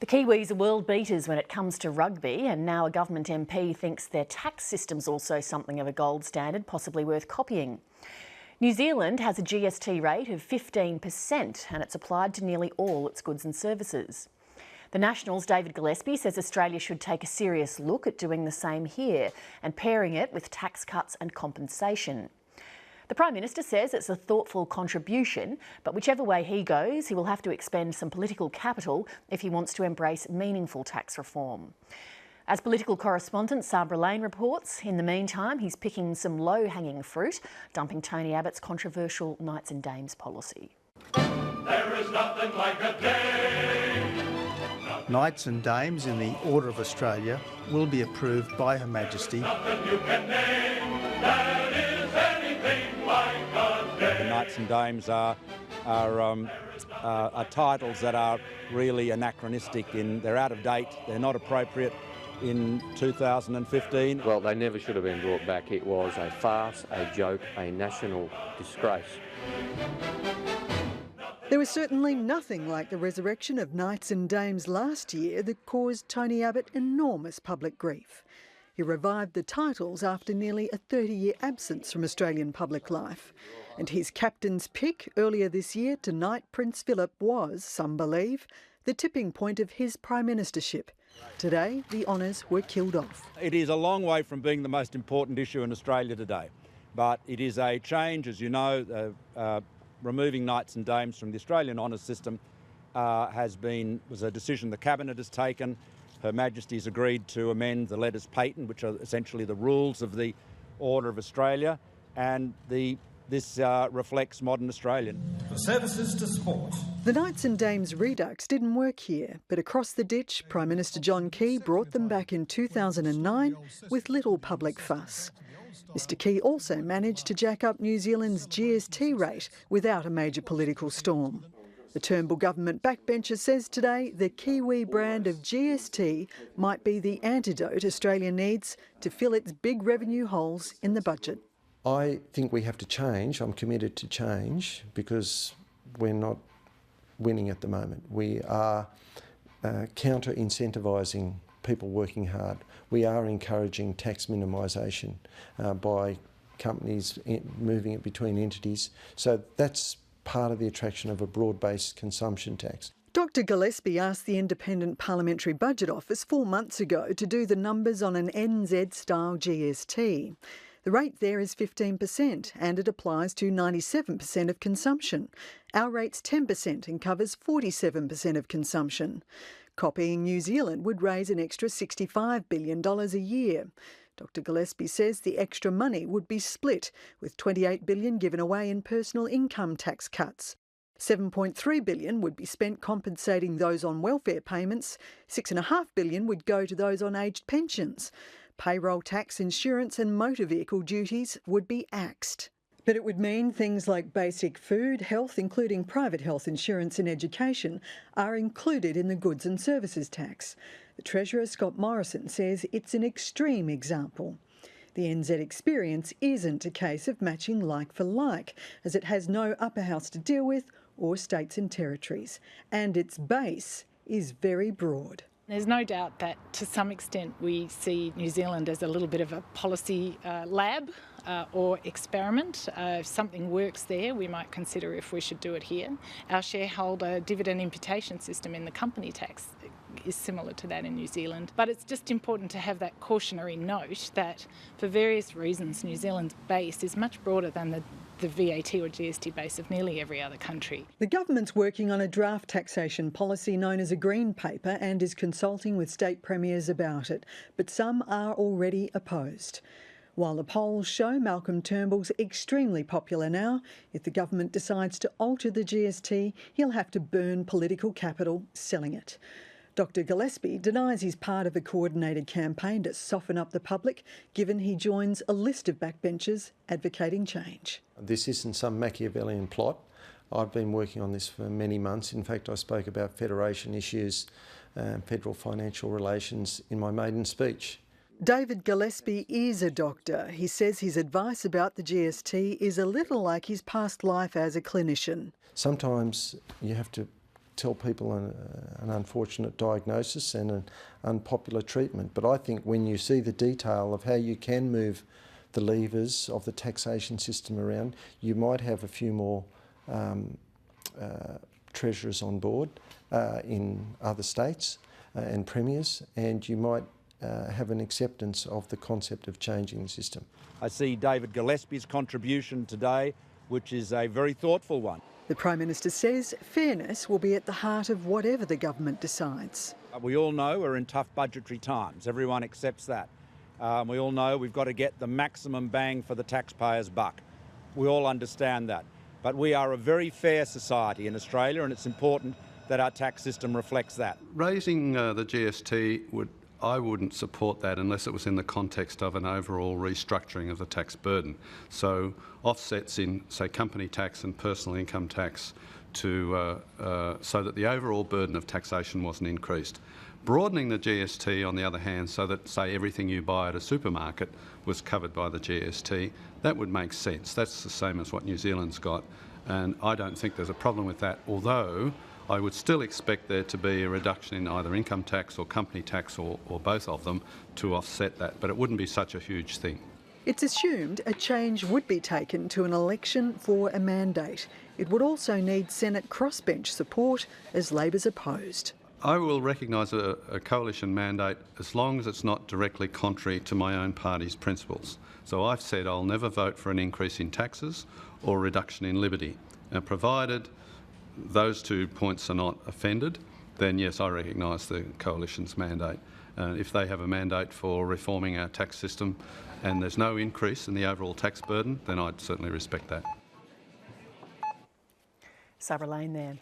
The Kiwis are world beaters when it comes to rugby, and now a government MP thinks their tax system's also something of a gold standard, possibly worth copying. New Zealand has a GST rate of 15% and it's applied to nearly all its goods and services. The National's David Gillespie says Australia should take a serious look at doing the same here and pairing it with tax cuts and compensation. The Prime Minister says it's a thoughtful contribution, but whichever way he goes, he will have to expend some political capital if he wants to embrace meaningful tax reform. As political correspondent Sabra Lane reports, in the meantime, he's picking some low-hanging fruit, dumping Tony Abbott's controversial Knights and Dames policy. There is nothing like a dame. Knights and Dames in the Order of Australia will be approved by Her Majesty. Nothing you can name that is anything like a dame. The Knights and Dames are titles that are really anachronistic. They're out of date, they're not appropriate in 2015. Well, they never should have been brought back. It was a farce, a joke, a national disgrace. There was certainly nothing like the resurrection of Knights and Dames last year that caused Tony Abbott enormous public grief. He revived the titles after nearly a 30-year absence from Australian public life. And his captain's pick earlier this year to knight Prince Philip was, some believe, the tipping point of his prime ministership. Today, the honours were killed off. It is a long way from being the most important issue in Australia today, but it is a change, as you know. Removing Knights and Dames from the Australian honours system was a decision the Cabinet has taken. Her Majesty's agreed to amend the letters patent, which are essentially the rules of the Order of Australia, and this reflects modern Australian. The services to sport. The Knights and Dames redux didn't work here, but across the ditch, Prime Minister John Key brought them back in 2009 with little public fuss. Mr Key also managed to jack up New Zealand's GST rate without a major political storm. The Turnbull government backbencher says today the Kiwi brand of GST might be the antidote Australia needs to fill its big revenue holes in the budget. I think we have to change. I'm committed to change because we're not winning at the moment. We are counter-incentivising people working hard. We are encouraging tax minimisation by companies moving it between entities. So that's part of the attraction of a broad-based consumption tax. Dr Gillespie asked the Independent Parliamentary Budget Office 4 months ago to do the numbers on an NZ-style GST. The rate there is 15% and it applies to 97% of consumption. Our rate's 10% and covers 47% of consumption. Copying New Zealand would raise an extra $65 billion a year. Dr Gillespie says the extra money would be split, with $28 billion given away in personal income tax cuts. $7.3 billion would be spent compensating those on welfare payments. $6.5 billion would go to those on aged pensions. Payroll tax, insurance and motor vehicle duties would be axed. But it would mean things like basic food, health, including private health insurance and education, are included in the goods and services tax. The Treasurer, Scott Morrison, says it's an extreme example. The NZ experience isn't a case of matching like for like, as it has no upper house to deal with or states and territories, and its base is very broad. There's no doubt that to some extent we see New Zealand as a little bit of a policy lab or experiment. If something works there, we might consider if we should do it here. Our shareholder dividend imputation system in the company tax is similar to that in New Zealand. But it's just important to have that cautionary note that for various reasons New Zealand's base is much broader than the VAT or GST base of nearly every other country. The government's working on a draft taxation policy known as a green paper and is consulting with state premiers about it, but some are already opposed. While the polls show Malcolm Turnbull's extremely popular now, if the government decides to alter the GST, he'll have to burn political capital selling it. Dr Gillespie denies he's part of a coordinated campaign to soften up the public, given he joins a list of backbenchers advocating change. This isn't some Machiavellian plot. I've been working on this for many months. In fact, I spoke about federation issues and federal financial relations in my maiden speech. David Gillespie is a doctor. He says his advice about the GST is a little like his past life as a clinician. Sometimes you have to tell people an unfortunate diagnosis and an unpopular treatment. But I think when you see the detail of how you can move the levers of the taxation system around, you might have a few more treasurers on board in other states and premiers, and you might have an acceptance of the concept of changing the system. I see David Gillespie's contribution today, which is a very thoughtful one. The Prime Minister says fairness will be at the heart of whatever the government decides. We all know we're in tough budgetary times. Everyone accepts that. We all know we've got to get the maximum bang for the taxpayer's buck. We all understand that. But we are a very fair society in Australia, and it's important that our tax system reflects that. Raising the GST I wouldn't support that unless it was in the context of an overall restructuring of the tax burden. So offsets in, say, company tax and personal income tax so that the overall burden of taxation wasn't increased. Broadening the GST, on the other hand, so that, say, everything you buy at a supermarket was covered by the GST, that would make sense. That's the same as what New Zealand's got, and I don't think there's a problem with that, although I would still expect there to be a reduction in either income tax or company tax or both of them to offset that, but it wouldn't be such a huge thing. It's assumed a change would be taken to an election for a mandate. It would also need Senate crossbench support, as Labor's opposed. I will recognise a coalition mandate as long as it's not directly contrary to my own party's principles. So I've said I'll never vote for an increase in taxes or reduction in liberty. Now, provided those 2 points are not offended, then yes, I recognise the coalition's mandate. If they have a mandate for reforming our tax system and there's no increase in the overall tax burden, then I'd certainly respect that. Sabra Lane there.